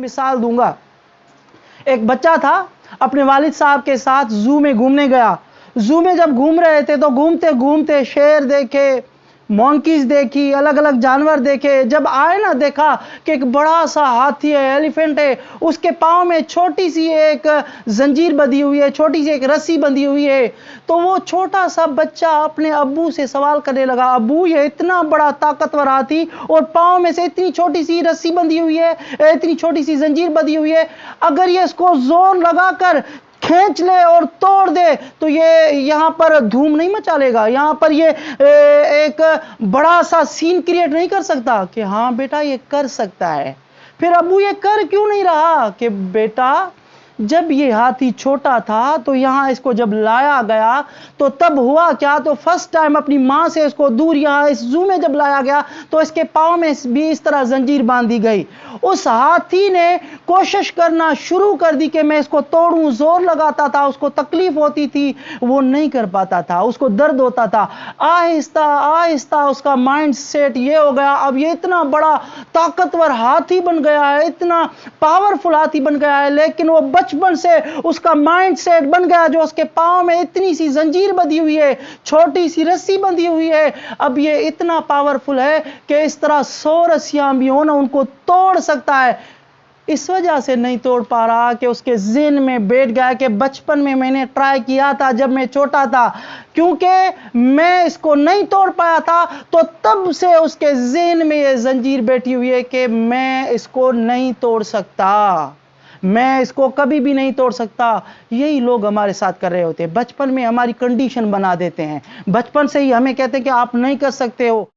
مثال दूंगा। एक बच्चा था, अपने वालिद साहब के साथ जू में घूमने गया। जू में जब घूम रहे थे तो घूमते घूमते शेर देखे, मॉन्कीज देखी, अलग अलग जानवर देखे। जब आए ना, देखा कि एक बड़ा सा हाथी है, एलिफेंट है, उसके पाँव में छोटी सी एक जंजीर बंधी हुई है, छोटी सी एक रस्सी बंधी हुई है। तो वो छोटा सा बच्चा अपने अब्बू से सवाल करने लगा, अब्बू ये इतना बड़ा ताकतवर हाथी और पाँव में से इतनी छोटी सी रस्सी बंधी हुई है, इतनी छोटी सी जंजीर बंधी हुई है, अगर ये इसको जोर लगाकर खींच ले और तोड़ दे तो ये यहां पर धूम नहीं मचा लेगा, यहां पर ये एक बड़ा सा सीन क्रिएट नहीं कर सकता? कि हाँ बेटा ये कर सकता है। फिर अबू ये कर क्यों नहीं रहा? कि बेटा जब ये हाथी छोटा था तो यहां इसको जब लाया गया तो तब हुआ क्या, तो फर्स्ट टाइम अपनी मां से इसको दूर यहां इस जू में जब लाया गया तो इसके पांव में भी इस तरह जंजीर बांधी गई। उस हाथी ने कोशिश करना शुरू कर दी कि मैं इसको तोड़ूं, जोर लगाता था, उसको तकलीफ होती थी, वो नहीं कर पाता था, उसको दर्द होता था। आहिस्ता आहिस्ता उसका माइंड सेट ये हो गया, अब ये इतना बड़ा ताकतवर हाथी बन गया है, इतना पावरफुल हाथी बन गया है, लेकिन वो बचपन से उसका माइंड सेट बन गया जो उसके पांव में इतनी सी जंजीर बंधी हुई है, छोटी सी रस्सी बंधी हुई है, अब ये इतना पावरफुल है कि इस तरह 100 रस्सियां भी हो ना उनको तोड़ सकता है। इस वजह से नहीं तोड़ पा रहा कि उसके ज़हन में बैठ गया कि बचपन में मैंने ट्राई किया था जब मैं छोटा था, क्योंकि मैं इसको नहीं तोड़ पाया था तो तब से उसके ज़हन में ये जंजीर बैठी हुई है कि मैं इसको नहीं तोड़ सकता, मैं इसको कभी भी नहीं तोड़ सकता। यही लोग हमारे साथ कर रहे होते हैं, बचपन में हमारी कंडीशन बना देते हैं, बचपन से ही हमें कहते हैं कि आप नहीं कर सकते हो।